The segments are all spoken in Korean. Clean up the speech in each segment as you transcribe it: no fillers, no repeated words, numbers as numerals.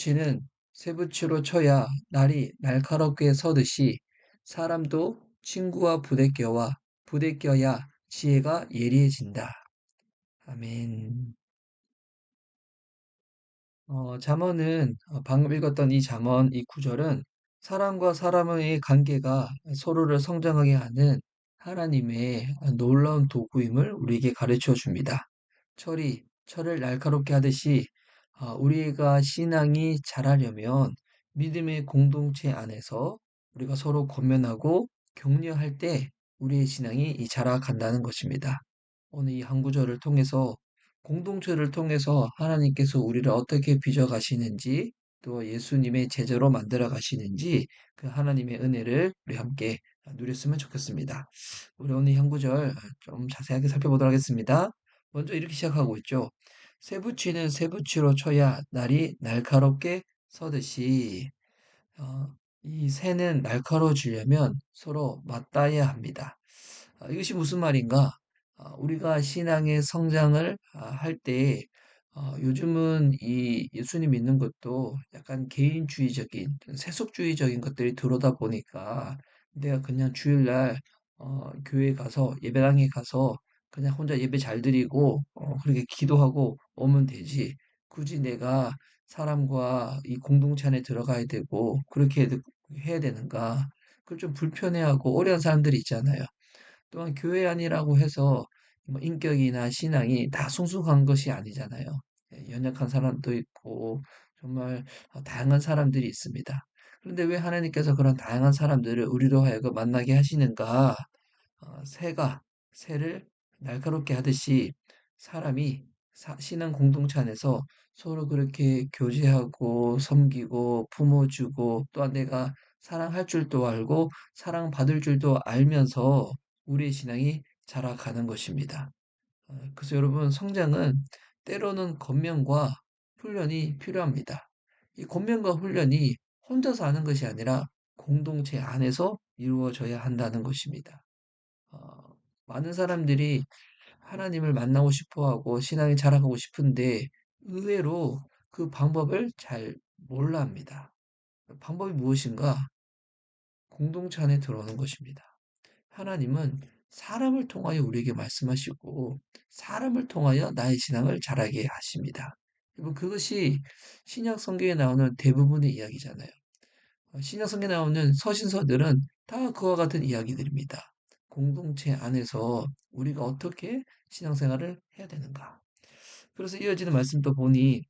쥐는 쇠붙이로 쳐야 날이 날카롭게 서듯이 사람도 친구와 부대껴야 지혜가 예리해진다. 아멘. 잠언은 방금 읽었던 이 잠언, 이 구절은 사람과 사람의 관계가 서로를 성장하게 하는 하나님의 놀라운 도구임을 우리에게 가르쳐 줍니다. 철을 날카롭게 하듯이 우리가 신앙이 자라려면 믿음의 공동체 안에서 우리가 서로 권면하고 격려할 때 우리의 신앙이 자라간다는 것입니다. 오늘 이 한 구절을 통해서 공동체를 통해서 하나님께서 우리를 어떻게 빚어 가시는지 또 예수님의 제자로 만들어 가시는지 그 하나님의 은혜를 우리 함께 누렸으면 좋겠습니다. 우리 오늘 한 구절 좀 자세하게 살펴보도록 하겠습니다. 먼저 이렇게 시작하고 있죠. 쇠붙이는 쇠붙이로 쳐야 날이 날카롭게 서듯이 이 새는 날카로워지려면 서로 맞닿아야 합니다. 이것이 무슨 말인가? 우리가 신앙의 성장을 할 때, 요즘은 이 예수님 믿는 것도 약간 개인주의적인, 세속주의적인 것들이 들어오다 보니까 내가 그냥 주일날 교회 가서 예배당에 가서 그냥 혼자 예배 잘 드리고 그렇게 기도하고 오면 되지. 굳이 내가 사람과 이 공동체 안에 들어가야 되고 그렇게 해야 되는가? 그걸 좀 불편해하고 어려운 사람들이 있잖아요. 또한 교회 안이라고 해서 뭐 인격이나 신앙이 다 성숙한 것이 아니잖아요. 연약한 사람도 있고 정말 다양한 사람들이 있습니다. 그런데 왜 하나님께서 그런 다양한 사람들을 우리로 하여금 만나게 하시는가? 새를 날카롭게 하듯이 사람이 신앙 공동체 안에서 서로 그렇게 교제하고 섬기고 품어주고 또한 내가 사랑할 줄도 알고 사랑받을 줄도 알면서 우리의 신앙이 자라가는 것입니다. 그래서 여러분 성장은 때로는 권면과 훈련이 필요합니다. 이 권면과 훈련이 혼자서 하는 것이 아니라 공동체 안에서 이루어져야 한다는 것입니다. 어, 많은 사람들이 하나님을 만나고 싶어 하고 신앙이 자라가고 싶은데 의외로 그 방법을 잘 몰라 합니다. 방법이 무엇인가? 공동체 안에 들어오는 것입니다. 하나님은 사람을 통하여 우리에게 말씀하시고 사람을 통하여 나의 신앙을 자라게 하십니다. 여러분 그것이 신약 성경에 나오는 대부분의 이야기잖아요. 신약 성경에 나오는 서신서들은 다 그와 같은 이야기들입니다. 공동체 안에서 우리가 어떻게 신앙생활을 해야 되는가. 그래서 이어지는 말씀도 보니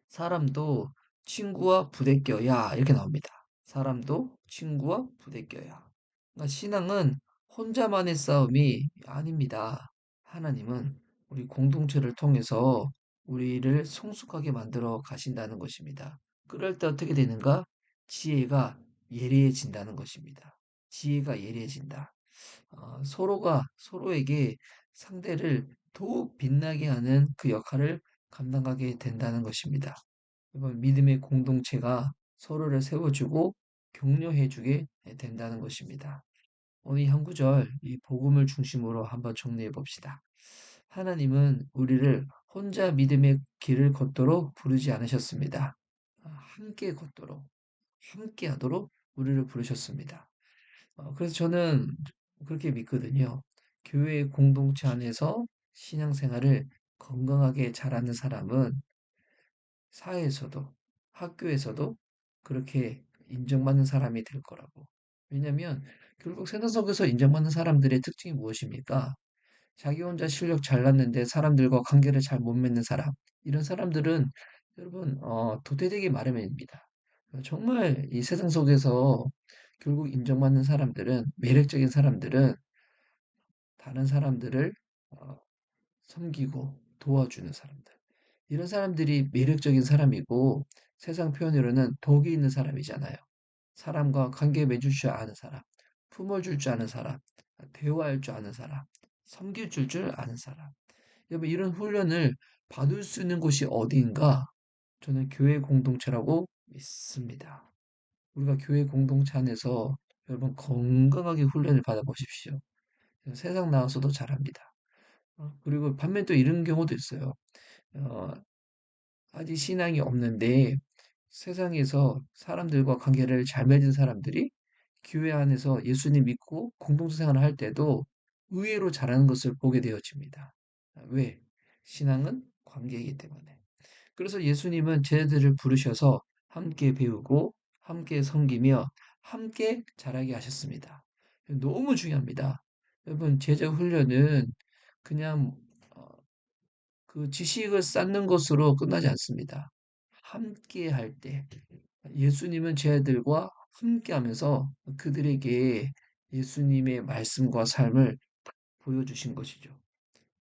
사람도 친구와 부대껴야 이렇게 나옵니다. 사람도 친구와 부대껴야. 그러니까 신앙은 혼자만의 싸움이 아닙니다. 하나님은 우리 공동체를 통해서 우리를 성숙하게 만들어 가신다는 것입니다. 그럴 때 어떻게 되는가? 지혜가 예리해진다는 것입니다. 지혜가 예리해진다. 서로가 서로에게 상대를 더욱 빛나게 하는 그 역할을 감당하게 된다는 것입니다. 이번 믿음의 공동체가 서로를 세워주고 격려해주게 된다는 것입니다. 오늘 한 구절, 이 복음을 중심으로 한번 정리해 봅시다. 하나님은 우리를 혼자 믿음의 길을 걷도록 부르지 않으셨습니다. 함께 걷도록, 함께 하도록 우리를 부르셨습니다. 그래서 저는 그렇게 믿거든요. 교회 공동체 안에서 신앙생활을 건강하게 잘하는 사람은 사회에서도 학교에서도 그렇게 인정받는 사람이 될 거라고. 왜냐면 결국 세상 속에서 인정받는 사람들의 특징이 무엇입니까? 자기 혼자 실력 잘났는데 사람들과 관계를 잘 못 맺는 사람. 이런 사람들은 여러분 도태되기 마련입니다. 정말 이 세상 속에서 결국 인정받는 사람들은 매력적인 사람들은 다른 사람들을 어, 섬기고 도와주는 사람들. 이런 사람들이 매력적인 사람이고 세상 표현으로는 덕이 있는 사람이잖아요. 사람과 관계 맺을 줄 아는 사람, 품어줄 줄 아는 사람, 대화할 줄 아는 사람, 섬길 줄 아는 사람. 여러분 이런 훈련을 받을 수 있는 곳이 어디인가? 저는 교회 공동체라고 믿습니다. 우리가 교회 공동체 안에서 여러분 건강하게 훈련을 받아보십시오. 세상 나와서도 잘합니다. 그리고 반면 또 이런 경우도 있어요. 어, 아직 신앙이 없는데 세상에서 사람들과 관계를 잘 맺은 사람들이 교회 안에서 예수님 믿고 공동체 생활을 할 때도 의외로 잘하는 것을 보게 되어집니다. 왜? 신앙은 관계이기 때문에. 그래서 예수님은 제자들을 부르셔서 함께 배우고 함께 섬기며 함께 자라게 하셨습니다. 너무 중요합니다. 여러분, 제자 훈련은 그냥 그 지식을 쌓는 것으로 끝나지 않습니다. 함께 할 때, 예수님은 제자들과 함께 하면서 그들에게 예수님의 말씀과 삶을 보여주신 것이죠.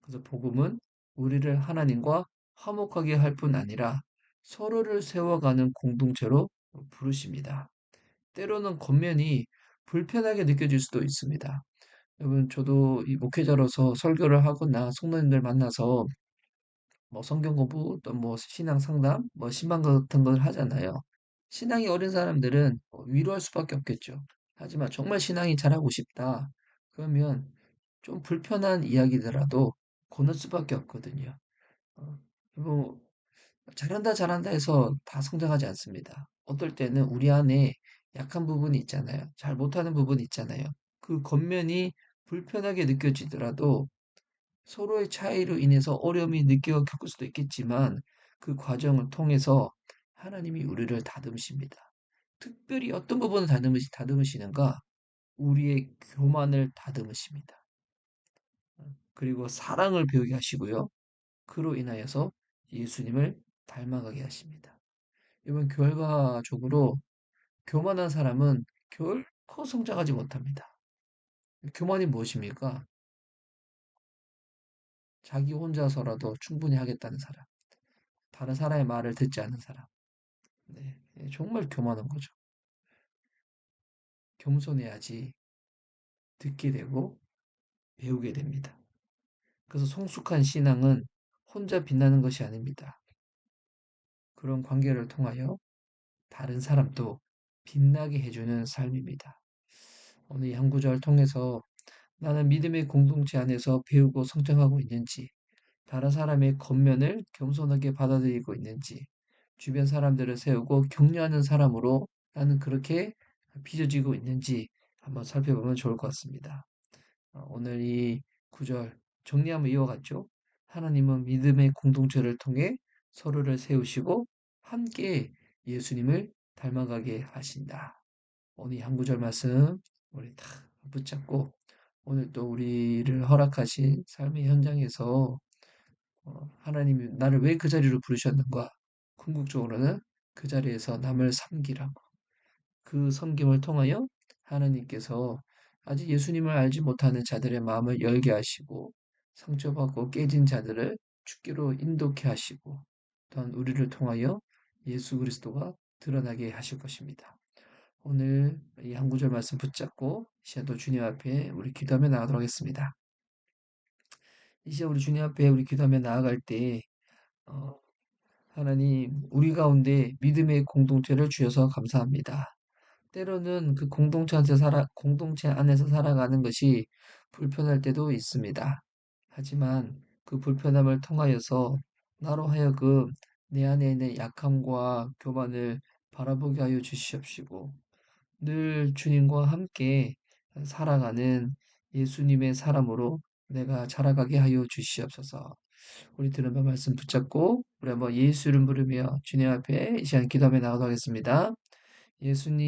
그래서 복음은 우리를 하나님과 화목하게 할 뿐 아니라 서로를 세워가는 공동체로 부르십니다. 때로는 겉면이 불편하게 느껴질 수도 있습니다. 여러분, 저도 이 목회자로서 설교를 하거나 성도님들 만나서 뭐 성경 공부 또 뭐 신앙 상담, 뭐 신방 같은 걸 하잖아요. 신앙이 어린 사람들은 위로할 수밖에 없겠죠. 하지만 정말 신앙이 잘하고 싶다. 그러면 좀 불편한 이야기더라도 고를 수밖에 없거든요. 어, 뭐 잘한다 잘한다 해서 다 성장하지 않습니다. 어떨 때는 우리 안에 약한 부분이 있잖아요. 잘 못하는 부분이 있잖아요. 그 겉면이 불편하게 느껴지더라도 서로의 차이로 인해서 어려움이 느껴 겪을 수도 있겠지만 그 과정을 통해서 하나님이 우리를 다듬으십니다. 특별히 어떤 부분을 다듬으시는가? 우리의 교만을 다듬으십니다. 그리고 사랑을 배우게 하시고요. 그로 인하여서 예수님을 닮아가게 하십니다. 이번 결과적으로 교만한 사람은 결코 성장하지 못합니다. 교만이 무엇입니까? 자기 혼자서라도 충분히 하겠다는 사람. 다른 사람의 말을 듣지 않는 사람. 네, 정말 교만한 거죠. 겸손해야지 듣게 되고 배우게 됩니다. 그래서 성숙한 신앙은 혼자 빛나는 것이 아닙니다. 그런 관계를 통하여 다른 사람도 빛나게 해주는 삶입니다. 오늘 이 한 구절 통해서 나는 믿음의 공동체 안에서 배우고 성장하고 있는지, 다른 사람의 겉면을 겸손하게 받아들이고 있는지, 주변 사람들을 세우고 격려하는 사람으로 나는 그렇게 빚어지고 있는지 한번 살펴보면 좋을 것 같습니다. 오늘 이 구절 정리하면 이와 같죠? 하나님은 믿음의 공동체를 통해 서로를 세우시고 함께 예수님을 닮아가게 하신다. 오늘 이 한 구절 말씀 우리 다 붙잡고 오늘 또 우리를 허락하신 삶의 현장에서 하나님이 나를 왜 그 자리로 부르셨는가? 궁극적으로는 그 자리에서 남을 섬기라고. 그 섬김을 통하여 하나님께서 아직 예수님을 알지 못하는 자들의 마음을 열게 하시고 상처받고 깨진 자들을 주께로 인도케 하시고 또한 우리를 통하여 예수 그리스도가 드러나게 하실 것입니다. 오늘 이 한 구절 말씀 붙잡고 이 시간도 주님 앞에 우리 기도하며 나가도록 하겠습니다. 이 시간 우리 주님 앞에 우리 기도하며 나아갈 때 어, 하나님 우리 가운데 믿음의 공동체를 주셔서 감사합니다. 때로는 그 공동체 안에서 살아가는 것이 불편할 때도 있습니다. 하지만 그 불편함을 통하여서 나로 하여금 내 안에 있는 약함과 교만을 바라보게 하여 주시옵시고, 늘 주님과 함께 살아가는 예수님의 사람으로 내가 자라가게 하여 주시옵소서. 우리 들은 바 말씀 붙잡고 우리 한번 예수 이름 부르며 주님 앞에 이 시간 기도하며 나가도록 하겠습니다. 예수님